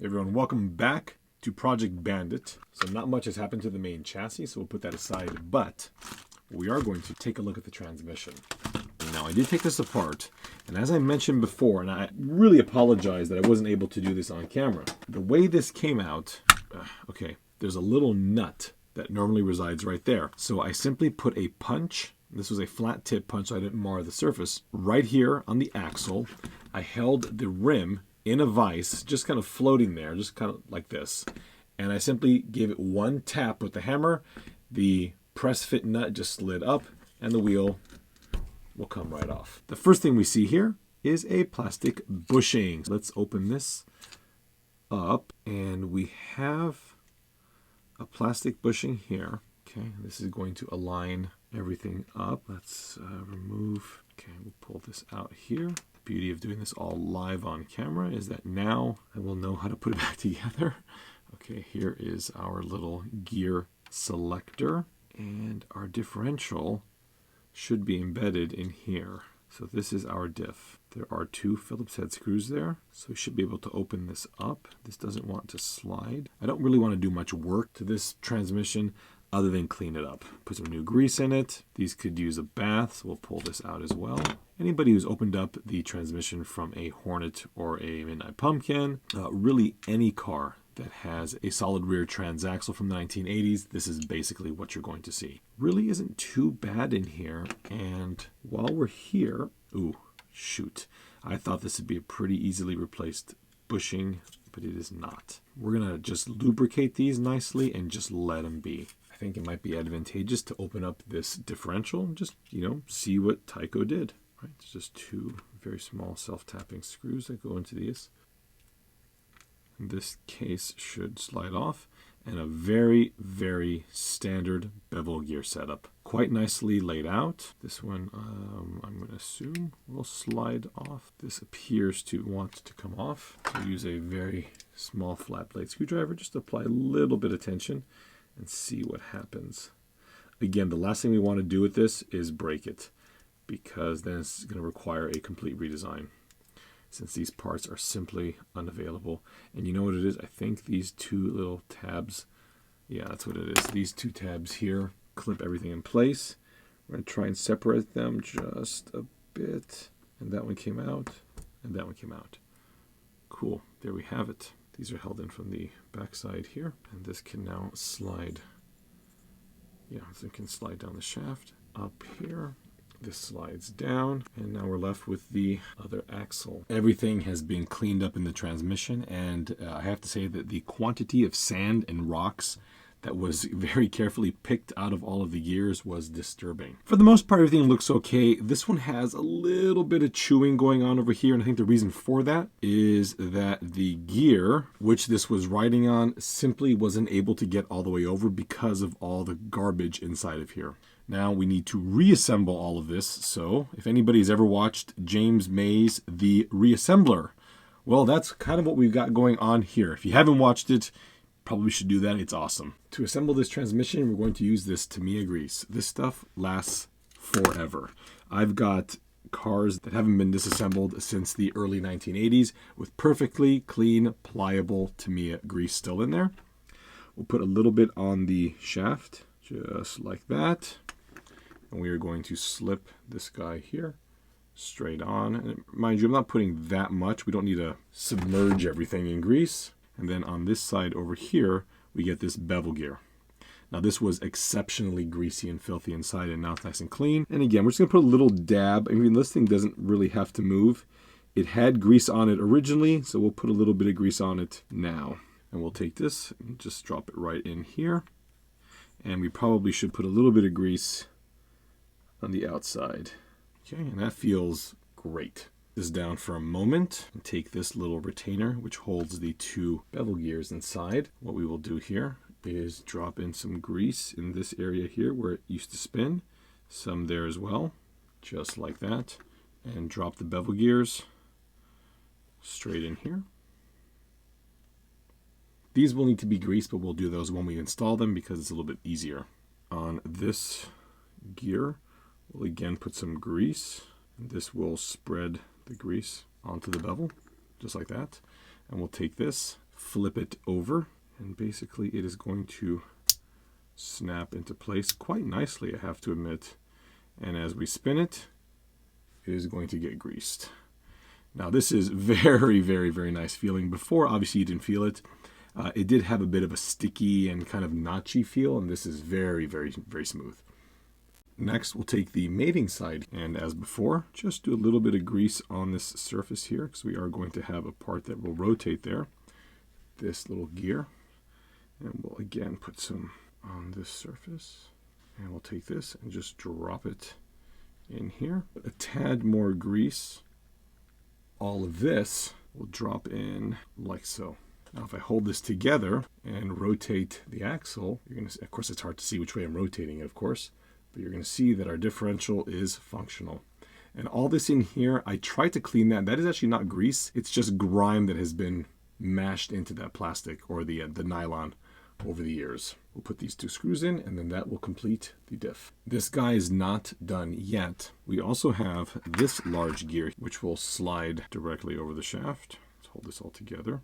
Everyone, welcome back to Project Bandit. So not much has happened to the main chassis, so we'll put that aside, but we are going to take a look at the transmission. Now, I did take this apart, and as I mentioned before, and I really apologize that I wasn't able to do this on camera. The way this came out, okay, there's a little nut that normally resides right there. So I simply put a punch, this was a flat tip punch so I didn't mar the surface, right here on the axle. I held the rim in a vise, just kind of floating there, just kind of like this. And I simply gave it one tap with the hammer. The press fit nut just slid up and the wheel will come right off. The first thing we see here is a plastic bushing. Let's open this up and we have a plastic bushing here. Okay, this is going to align everything up. Let's remove, okay, we'll pull this out here. Beauty of doing this all live on camera is that now I will know how to put it back together. Okay, here is our little gear selector, and our differential should be embedded in here. So this is our diff. There are two Phillips head screws there, so we should be able to open this up. This doesn't want to slide. I don't really want to do much work to this transmission other than clean it up. Put some new grease in it. These could use a bath, so we'll pull this out as well. Anybody who's opened up the transmission from a Hornet or a Midnight Pumpkin, really any car that has a solid rear transaxle from the 1980s, this is basically what you're going to see. Really isn't too bad in here, and while we're here, ooh, shoot. I thought this would be a pretty easily replaced bushing, but it is not. We're gonna just lubricate these nicely and just let them be. I think it might be advantageous to open up this differential and just, see what Tyco did. Right? It's just two very small self-tapping screws that go into these. And this case should slide off, and a very, very standard bevel gear setup. Quite nicely laid out. This one, I'm going to assume, will slide off. This appears to want to come off. So use a very small flat blade screwdriver, just apply a little bit of tension and see what happens. Again, the last thing we want to do with this is break it, because then it's going to require a complete redesign, since these parts are simply unavailable. And you know what it is? I think these two little tabs, yeah, that's what it is. These two tabs here clip everything in place. We're going to try and separate them just a bit. And that one came out, and that one came out. Cool, there we have it. These are held in from the back side here, and this can now slide. Yeah, so it can slide down the shaft up here. This slides down, and now we're left with the other axle. Everything has been cleaned up in the transmission, and I have to say that the quantity of sand and rocks that was very carefully picked out of all of the gears was disturbing. For the most part, everything looks okay. This one has a little bit of chewing going on over here, and I think the reason for that is that the gear, which this was riding on, simply wasn't able to get all the way over because of all the garbage inside of here. Now we need to reassemble all of this. So if anybody's ever watched James May's The Reassembler, well, that's kind of what we've got going on here. If you haven't watched it, probably should do that. It's awesome. To assemble this transmission, we're going to use this Tamiya grease. This stuff lasts forever. I've got cars that haven't been disassembled since the early 1980s with perfectly clean, pliable Tamiya grease still in there. We'll put a little bit on the shaft, just like that. And we are going to slip this guy here straight on. And mind you, I'm not putting that much. We don't need to submerge everything in grease. And then on this side over here, we get this bevel gear. Now this was exceptionally greasy and filthy inside, and now it's nice and clean. And again, we're just gonna put a little dab. I mean, this thing doesn't really have to move. It had grease on it originally, so we'll put a little bit of grease on it now. And we'll take this and just drop it right in here. And we probably should put a little bit of grease on the outside. Okay, and that feels great. This down for a moment and take this little retainer which holds the two bevel gears inside. What we will do here is drop in some grease in this area here where it used to spin, some there as well, just like that, and drop the bevel gears straight in here. These will need to be greased, but we'll do those when we install them because it's a little bit easier. On this gear, we'll again put some grease, and this will spread the grease onto the bevel, just like that. And we'll take this, flip it over, and basically it is going to snap into place quite nicely, I have to admit. And as we spin it, it is going to get greased. Now this is very, very, very nice feeling. Before, obviously you didn't feel it. It did have a bit of a sticky and kind of notchy feel, and this is very, very, very smooth. Next, we'll take the mating side, and as before, just do a little bit of grease on this surface here, because we are going to have a part that will rotate there, this little gear. And we'll again put some on this surface, and we'll take this and just drop it in here. A tad more grease. All of this will drop in like so. Now if I hold this together and rotate the axle, you're going to, of course it's hard to see which way I'm rotating it, of course, but you're going to see that our differential is functional. And all this in here, I tried to clean that. That is actually not grease. It's just grime that has been mashed into that plastic or the nylon over the years. We'll put these 2 screws in, and then that will complete the diff. This guy is not done yet. We also have this large gear, which will slide directly over the shaft. Let's hold this all together.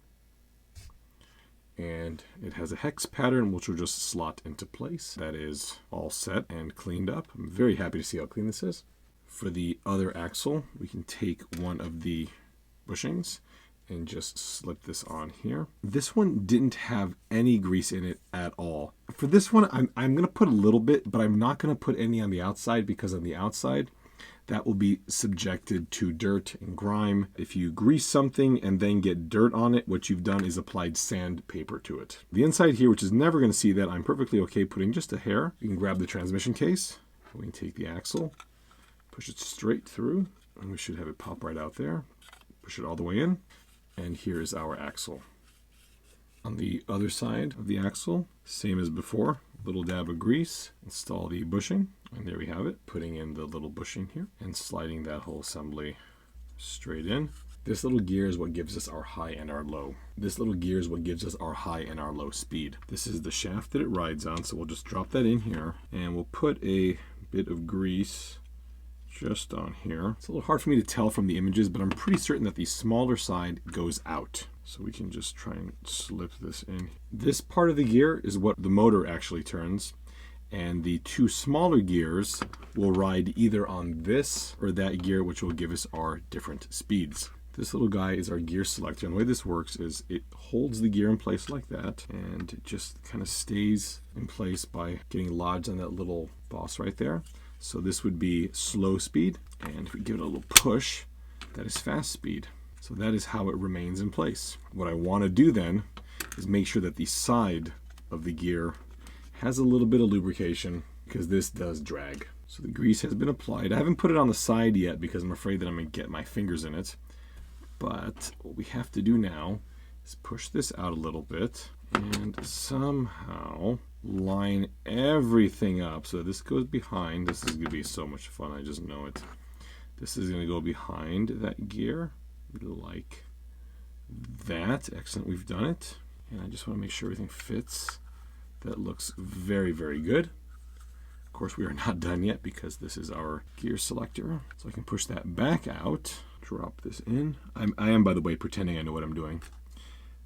And it has a hex pattern, which will just slot into place. That is all set and cleaned up. I'm very happy to see how clean this is. For the other axle, we can take one of the bushings and just slip this on here. This one didn't have any grease in it at all. For this one, I'm going to put a little bit, but I'm not going to put any on the outside, because on the outside, that will be subjected to dirt and grime. If you grease something and then get dirt on it, what you've done is applied sandpaper to it. The inside here, which is never going to see that, I'm perfectly okay putting just a hair. You can grab the transmission case. We can take the axle, push it straight through, and we should have it pop right out there. Push it all the way in. And here is our axle. On the other side of the axle, same as before, little dab of grease, install the bushing, and there we have it. Putting in the little bushing here and sliding that whole assembly straight in. This little gear is what gives us our high and our low. This little gear is what gives us our high and our low speed. This is the shaft that it rides on, so we'll just drop that in here, and we'll put a bit of grease just on here. It's a little hard for me to tell from the images, but I'm pretty certain that the smaller side goes out. So we can just try and slip this in. This part of the gear is what the motor actually turns, and the 2 smaller gears will ride either on this or that gear, which will give us our different speeds. This little guy is our gear selector, and the way this works is it holds the gear in place like that, and it just kind of stays in place by getting lodged on that little boss right there. So this would be slow speed, and if we give it a little push, that is fast speed. So that is how it remains in place. What I want to do then is make sure that the side of the gear has a little bit of lubrication, because this does drag. So the grease has been applied. I haven't put it on the side yet because I'm afraid that I'm going to get my fingers in it. But what we have to do now is push this out a little bit and somehow line everything up so this goes behind. This is going to be so much fun, I just know it. This is going to go behind that gear like that. Excellent, we've done it. And I just want to make sure everything fits. That looks very, very good. Of course, we are not done yet because this is our gear selector. So I can push that back out, drop this in. I am, by the way, pretending I know what I'm doing.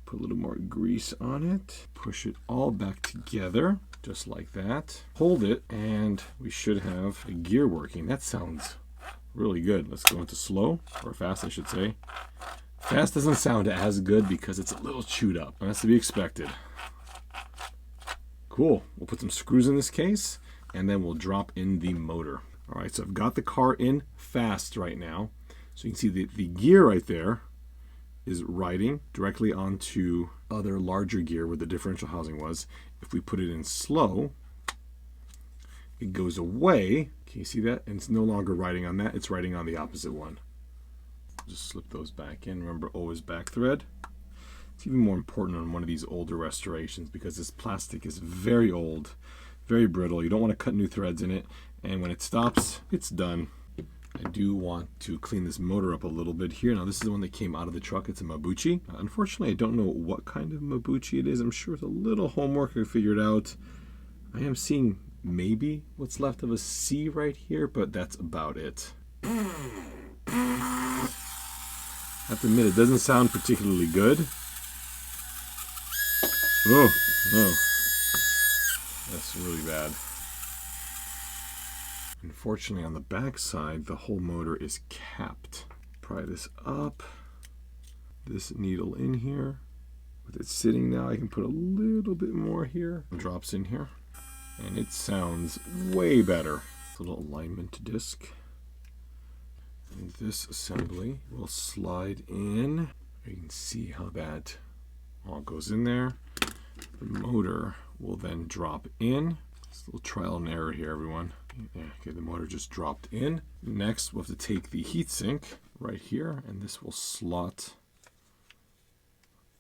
Put a little more grease on it, push it all back together, just like that. Hold it, and we should have a gear working. That sounds really good. Let's go into slow, or fast, I should say. Fast doesn't sound as good because it's a little chewed up. That's to be expected. Cool. We'll put some screws in this case, and then we'll drop in the motor. All right, so I've got the car in fast right now. So you can see the gear right there is riding directly onto other larger gear where the differential housing was. If we put it in slow, it goes away. Can you see that? And it's no longer riding on that, it's riding on the opposite one. Just slip those back in. Remember, always back thread. It's even more important on one of these older restorations because this plastic is very old, very brittle. You don't want to cut new threads in it, and when it stops, it's done. I do want to clean this motor up a little bit here. Now, this is the one that came out of the truck. It's a Mabuchi. Unfortunately, I don't know what kind of Mabuchi it is. I'm sure with a little homework I figured out. I am seeing maybe what's left of a C right here, but that's about it. I have to admit, it doesn't sound particularly good. Oh, no. That's really bad. Unfortunately, on the back side, the whole motor is capped. Pry this up. This needle in here. With it sitting now, I can put a little bit more here. It drops in here. And it sounds way better. It's a little alignment disc. And this assembly will slide in. You can see how that all goes in there. The motor will then drop in. It's a little trial and error here, everyone. Yeah, okay, the motor just dropped in. Next, we'll have to take the heatsink right here, and this will slot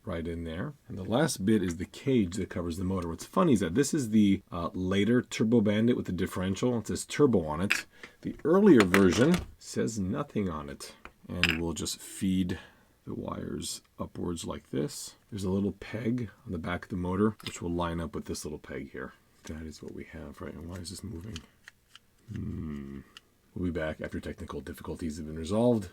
right in there. And the last bit is the cage that covers the motor. What's funny is that this is the later Turbo Bandit with the differential. It says turbo on it. The earlier version says nothing on it. And we'll just feed the wires upwards like this. There's a little peg on the back of the motor, which will line up with this little peg here. That is what we have, right? And why is this moving? We'll be back after technical difficulties have been resolved.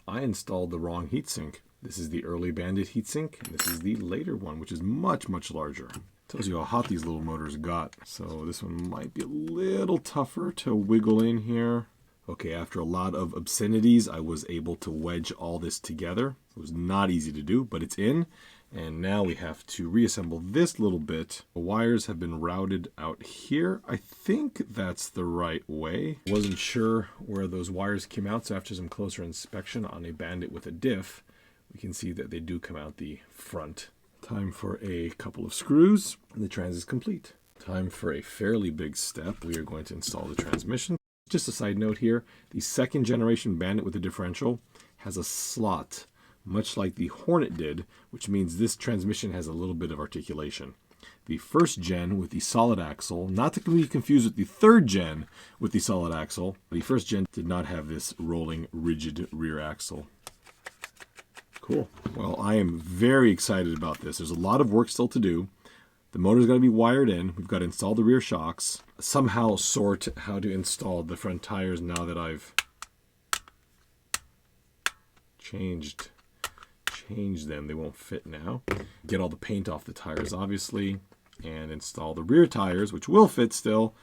I installed the wrong heatsink. This is the early Bandit heatsink, and this is the later one, which is much, much larger. Tells you how hot these little motors got. So this one might be a little tougher to wiggle in here. Okay, after a lot of obscenities, I was able to wedge all this together. It was not easy to do, but it's in. And now we have to reassemble this little bit. The wires have been routed out here. I think that's the right way. Wasn't sure where those wires came out, so after some closer inspection on a Bandit with a diff, we can see that they do come out the front. Time for a couple of screws, and the trans is complete. Time for a fairly big step. We are going to install the transmission. Just a side note here, the second generation Bandit with the differential has a slot, much like the Hornet did, which means this transmission has a little bit of articulation. The first gen with the solid axle, not to be confused with the third gen with the solid axle, the first gen did not have this rolling rigid rear axle. Cool. Well, I am very excited about this. There's a lot of work still to do. The motor's got to be wired in. We've got to install the rear shocks. Somehow sort how to install the front tires now that I've changed them. They won't fit now. Get all the paint off the tires, obviously, and install the rear tires, which will fit still,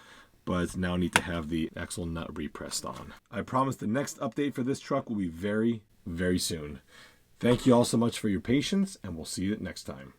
but now need to have the axle nut repressed on. I promise the next update for this truck will be very, very soon. Thank you all so much for your patience, and we'll see you next time.